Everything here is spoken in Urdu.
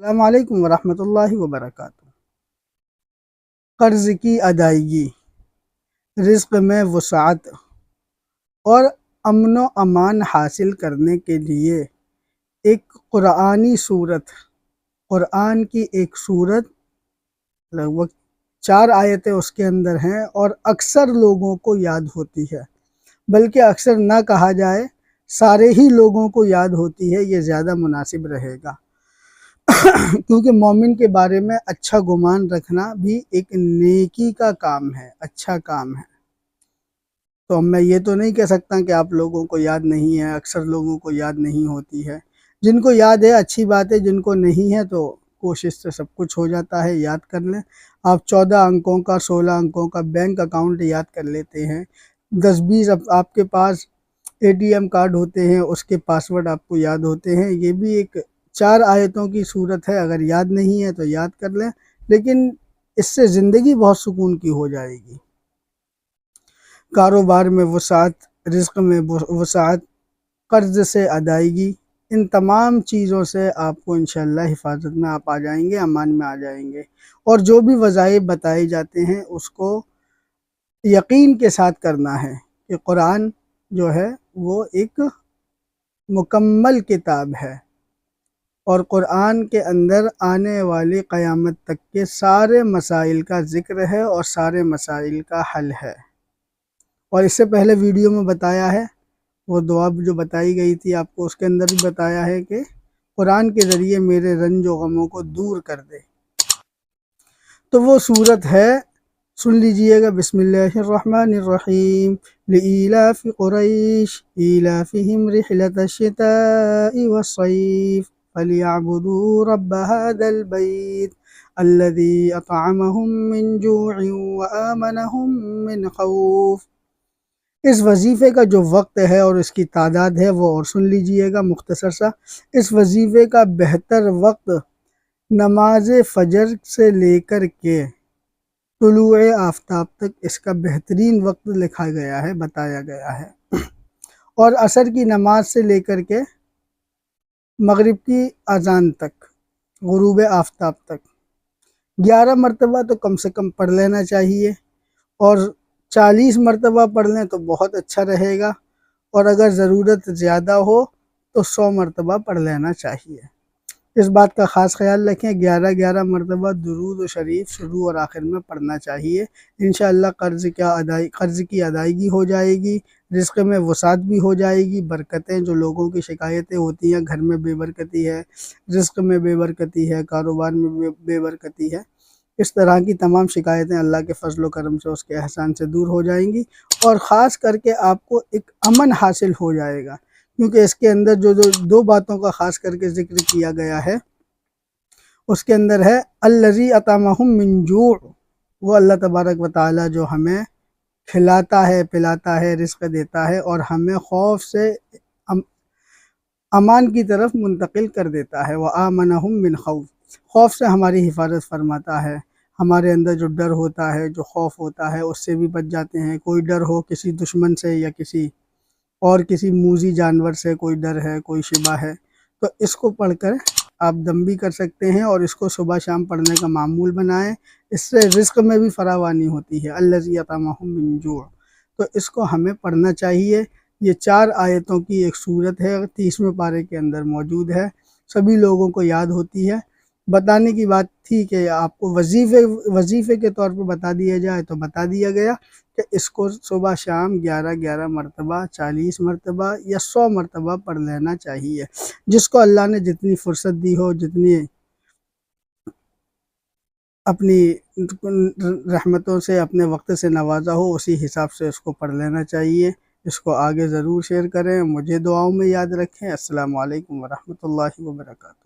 السلام علیکم ورحمۃ اللہ وبرکاتہ۔ قرض کی ادائیگی، رزق میں وسعت اور امن و امان حاصل کرنے کے لیے ایک قرآنی صورت، قرآن کی ایک صورت لگ بھگ 4 آیتیں اس کے اندر ہیں اور اکثر لوگوں کو یاد ہوتی ہے، بلکہ اکثر نہ کہا جائے سارے ہی لوگوں کو یاد ہوتی ہے، یہ زیادہ مناسب رہے گا کیونکہ مومن کے بارے میں اچھا گمان رکھنا بھی ایک نیکی کا کام ہے، اچھا کام ہے۔ تو میں یہ تو نہیں کہہ سکتا کہ آپ لوگوں کو یاد نہیں ہے، اکثر لوگوں کو یاد نہیں ہوتی ہے۔ جن کو یاد ہے اچھی بات ہے، جن کو نہیں ہے تو کوشش سے سب کچھ ہو جاتا ہے، یاد کر لیں۔ آپ 14 انکوں کا 16 انکوں کا بینک اکاؤنٹ یاد کر لیتے ہیں، 10-20 آپ کے پاس ATM کارڈ ہوتے ہیں، اس کے پاسورڈ آپ کو یاد ہوتے ہیں۔ یہ بھی ایک 4 آیتوں کی صورت ہے، اگر یاد نہیں ہے تو یاد کر لیں، لیکن اس سے زندگی بہت سکون کی ہو جائے گی۔ کاروبار میں وسعت، رزق میں وسعت، قرض سے ادائیگی، ان تمام چیزوں سے آپ کو انشاءاللہ حفاظت میں آپ آ جائیں گے، امان میں آ جائیں گے۔ اور جو بھی وظائف بتائے جاتے ہیں اس کو یقین کے ساتھ کرنا ہے کہ قرآن جو ہے وہ ایک مکمل کتاب ہے، اور قرآن کے اندر آنے والی قیامت تک کے سارے مسائل کا ذکر ہے اور سارے مسائل کا حل ہے۔ اور اس سے پہلے ویڈیو میں بتایا ہے، وہ دعا جو بتائی گئی تھی آپ کو، اس کے اندر بھی بتایا ہے کہ قرآن کے ذریعے میرے رنج و غموں کو دور کر دے۔ تو وہ صورت ہے، سن لیجئے گا۔ بسم اللہ الرحمن الرحیم۔ لإیلاف قریش ایلافہم رحلۃ الشتاء والصیف فلیعبدوا رب هذا البیت الذی اطعمہم من جوع وآمنہم من خوف۔ اس وظیفے کا جو وقت ہے اور اس کی تعداد ہے وہ اور سن لیجئے گا مختصر سا۔ اس وظیفے کا بہتر وقت نماز فجر سے لے کر کے طلوع آفتاب تک اس کا بہترین وقت لکھا گیا ہے، بتایا گیا ہے، اور عصر کی نماز سے لے کر کے مغرب کی اذان تک، غروب آفتاب تک 11 مرتبہ تو کم سے کم پڑھ لینا چاہیے، اور 40 مرتبہ پڑھ لیں تو بہت اچھا رہے گا، اور اگر ضرورت زیادہ ہو تو 100 مرتبہ پڑھ لینا چاہیے۔ اس بات کا خاص خیال رکھیں، 11 مرتبہ درود و شریف شروع اور آخر میں پڑھنا چاہیے۔ انشاءاللہ قرض کی ادائیگی ہو جائے گی، رزق میں وسعت بھی ہو جائے گی، برکتیں جو لوگوں کی شکایتیں ہوتی ہیں، گھر میں بے برکتی ہے، رزق میں بے برکتی ہے، کاروبار میں بے برکتی ہے، اس طرح کی تمام شکایتیں اللہ کے فضل و کرم سے، اس کے احسان سے دور ہو جائیں گی، اور خاص کر کے آپ کو ایک امن حاصل ہو جائے گا، کیونکہ اس کے اندر جو 2 باتوں کا خاص کر کے ذکر کیا گیا ہے، اس کے اندر ہے الذی اطعمہم من جوع۔ وہ اللہ تبارک و تعالی جو ہمیں کھلاتا ہے، پلاتا ہے، رزق دیتا ہے، اور ہمیں خوف سے امان کی طرف منتقل کر دیتا ہے۔ وآمنہم من خوف، خوف سے ہماری حفاظت فرماتا ہے۔ ہمارے اندر جو ڈر ہوتا ہے، جو خوف ہوتا ہے، اس سے بھی بچ جاتے ہیں۔ کوئی ڈر ہو کسی دشمن سے یا کسی موذی جانور سے، کوئی ڈر ہے، کوئی شبہ ہے، تو اس کو پڑھ کر آپ دم بھی کر سکتے ہیں، اور اس کو صبح شام پڑھنے کا معمول بنائیں۔ اس سے رزق میں بھی فراوانی ہوتی ہے، الذی اطعمہم من جوع، تو اس کو ہمیں پڑھنا چاہیے۔ یہ 4 آیتوں کی ایک صورت ہے، 30ویں پارے کے اندر موجود ہے، سبھی لوگوں کو یاد ہوتی ہے۔ بتانے کی بات تھی کہ آپ کو وظیفے کے طور پہ بتا دیا جائے تو بتا دیا گیا کہ اس کو صبح شام 11 مرتبہ، 40 مرتبہ یا 100 مرتبہ پڑھ لینا چاہیے۔ جس کو اللہ نے جتنی فرصت دی ہو، جتنی اپنی رحمتوں سے، اپنے وقت سے نوازا ہو، اسی حساب سے اس کو پڑھ لینا چاہیے۔ اس کو آگے ضرور شیئر کریں، مجھے دعاؤں میں یاد رکھیں۔ السلام علیکم ورحمۃ اللہ وبرکاتہ۔